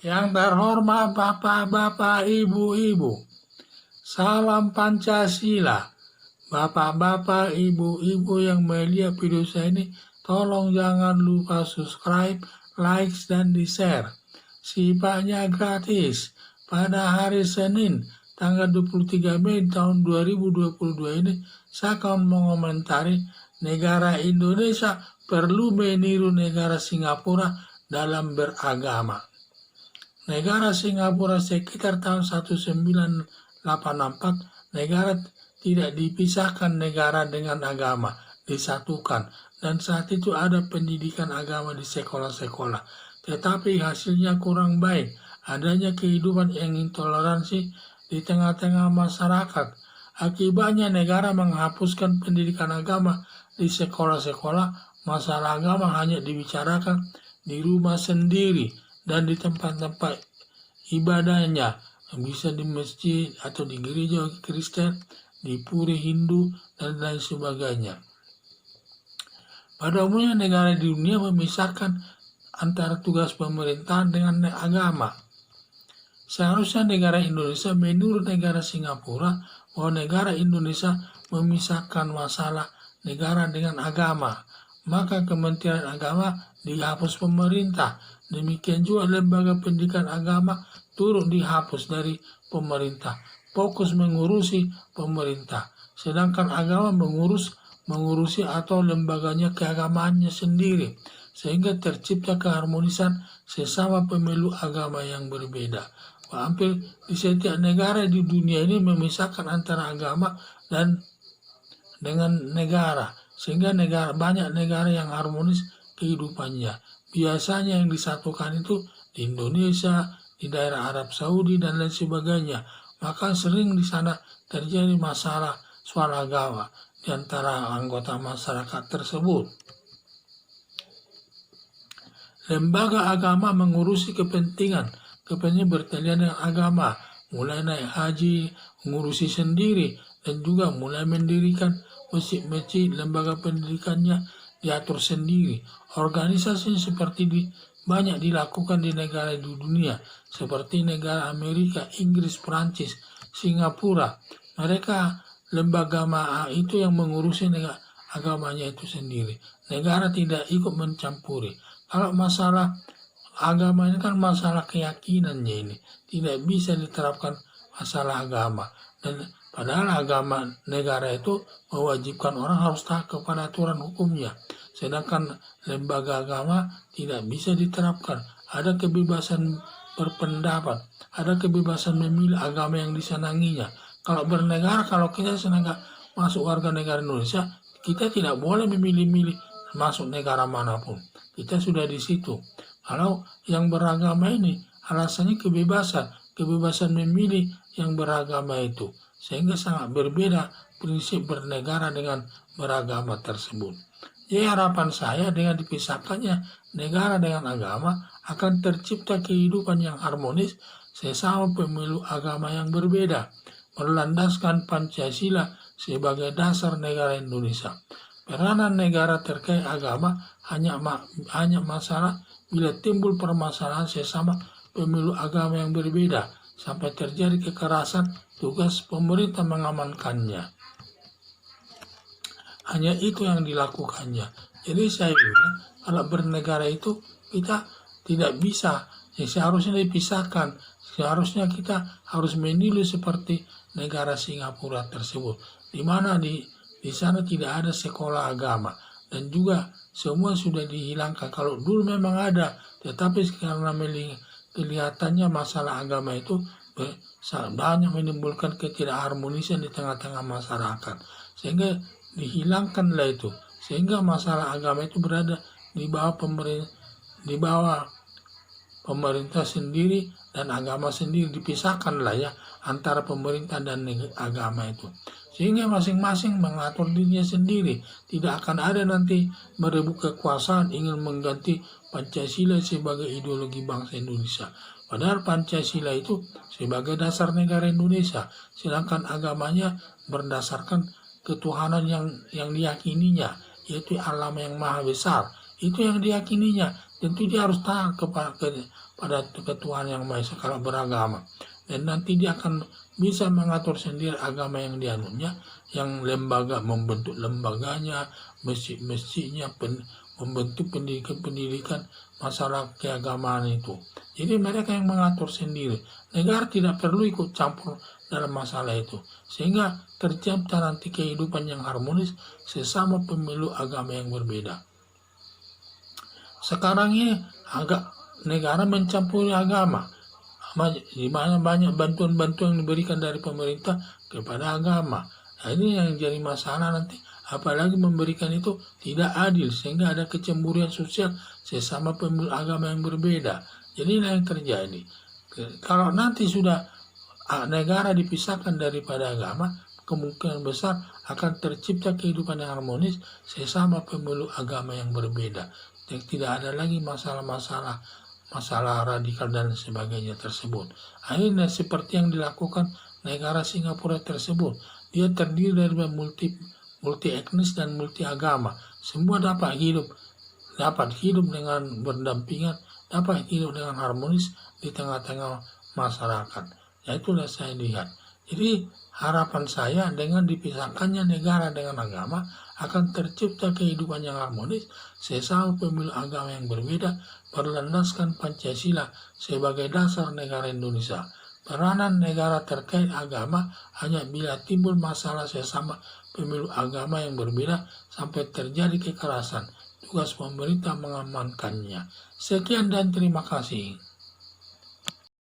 Yang terhormat Bapak-Bapak, Ibu-Ibu, salam Pancasila. Bapak-bapak, ibu-ibu yang melihat video saya ini, tolong jangan lupa subscribe, like, dan di-share. Sifatnya gratis. Pada hari Senin, tanggal 23 Mei tahun 2022 ini, saya akan mengomentari negara Indonesia perlu meniru negara Singapura dalam beragama. Negara Singapura sekitar tahun 1984, negara tidak dipisahkan negara dengan agama, disatukan. Dan saat itu ada pendidikan agama di sekolah-sekolah. Tetapi hasilnya kurang baik. Adanya kehidupan yang intoleransi di tengah-tengah masyarakat. Akibatnya negara menghapuskan pendidikan agama di sekolah-sekolah. Masalah agama hanya dibicarakan di rumah sendiri dan di tempat-tempat ibadahnya. Bisa di masjid atau di gereja Kristen, di puri Hindu, dan lain sebagainya. Pada umumnya negara di dunia memisahkan antara tugas pemerintahan dengan agama. Seharusnya negara Indonesia menurut negara Singapura bahwa negara Indonesia memisahkan masalah negara dengan agama. Maka Kementerian Agama dihapus pemerintah. Demikian juga lembaga pendidikan agama turut dihapus dari pemerintah. Fokus mengurusi pemerintah, sedangkan agama mengurusi atau lembaganya keagamaannya sendiri, sehingga tercipta keharmonisan sesama pemeluk agama yang berbeda. Hampir di setiap negara di dunia ini memisahkan antara agama dan dengan negara, sehingga banyak negara yang harmonis kehidupannya. Biasanya yang disatukan itu di Indonesia, di daerah Arab Saudi, dan lain sebagainya. Maka sering di sana terjadi masalah soal agama di antara anggota masyarakat tersebut. Lembaga agama mengurusi kepentingan berkaitan dengan agama, mulai naik haji, mengurusi sendiri, dan juga mulai mendirikan masjid-masjid, lembaga pendidikannya diatur sendiri. Organisasi seperti banyak dilakukan di negara di dunia, seperti negara Amerika, Inggris, Perancis, Singapura. Mereka lembaga itu yang mengurusi agamanya itu sendiri. Negara tidak ikut mencampuri. Kalau masalah agama ini kan masalah keyakinannya ini, tidak bisa diterapkan masalah agama. Dan padahal agama negara itu mewajibkan orang harus taat kepada aturan hukumnya. Sedangkan lembaga agama tidak bisa diterapkan. Ada kebebasan berpendapat, ada kebebasan memilih agama yang disenanginya. Kalau bernegara, kalau kita senang masuk warga negara Indonesia, kita tidak boleh memilih-milih masuk negara manapun. Kita sudah di situ. Kalau yang beragama ini, alasannya kebebasan memilih yang beragama itu. Sehingga sangat berbeda prinsip bernegara dengan beragama tersebut. Jadi harapan saya dengan dipisahkannya negara dengan agama akan tercipta kehidupan yang harmonis sesama pemeluk agama yang berbeda, berlandaskan Pancasila sebagai dasar negara Indonesia. Peranan negara terkait agama hanya masalah bila timbul permasalahan sesama pemeluk agama yang berbeda sampai terjadi kekerasan, tugas pemerintah mengamankannya. Hanya itu yang dilakukannya. Jadi saya bilang, kalau bernegara itu kita tidak bisa, seharusnya dipisahkan. Seharusnya kita harus meniru seperti negara Singapura tersebut, di mana di sana tidak ada sekolah agama, dan juga semua sudah dihilangkan. Kalau dulu memang ada, tetapi karena kelihatannya masalah agama itu banyak menimbulkan ketidakharmonisan di tengah-tengah masyarakat, sehingga dihilangkanlah itu, sehingga masalah agama itu berada di bawah pemerintah sendiri, dan agama sendiri dipisahkanlah ya antara pemerintah dan agama itu, sehingga masing-masing mengatur dirinya sendiri. Tidak akan ada nanti merebut kekuasaan ingin mengganti Pancasila sebagai ideologi bangsa Indonesia. Padahal Pancasila itu sebagai dasar negara Indonesia, sedangkan agamanya berdasarkan ketuhanan yang diyakininya, yaitu alam yang maha besar. Itu yang diyakininya, tentu dia harus taat pada Tuhan Yang Maha Esa kalau beragama. Dan nanti dia akan bisa mengatur sendiri agama yang dianutnya, yang lembaga membentuk lembaganya, masjid-masjidnya, membentuk pendidikan masalah keagamaan itu. Jadi mereka yang mengatur sendiri. Negara tidak perlu ikut campur dalam masalah itu. Sehingga tercipta nanti kehidupan yang harmonis sesama pemeluk agama yang berbeda. Sekarang ini agak negara mencampuri agama. Di mana banyak bantuan-bantuan yang diberikan dari pemerintah kepada agama. Nah, ini yang jadi masalah nanti. Apalagi memberikan itu tidak adil, sehingga ada kecemburuan sosial sesama pemeluk agama yang berbeda. Jadi ini yang terjadi. Kalau nanti sudah negara dipisahkan daripada agama, kemungkinan besar akan tercipta kehidupan yang harmonis sesama pemeluk agama yang berbeda. Tidak ada lagi masalah radikal dan sebagainya tersebut. Akhirnya seperti yang dilakukan negara Singapura tersebut, dia terdiri dari multi etnis dan multi agama. Semua dapat hidup dengan berdampingan, dapat hidup dengan harmonis di tengah-tengah masyarakat. Ya, itulah saya lihat. Jadi harapan saya dengan dipisahkannya negara dengan agama akan tercipta kehidupan yang harmonis sesama pemeluk agama yang berbeda, berlandaskan Pancasila sebagai dasar negara Indonesia. Peranan negara terkait agama hanya bila timbul masalah sesama pemeluk agama yang berbeda sampai terjadi kekerasan. Tugas pemerintah mengamankannya. Sekian dan terima kasih.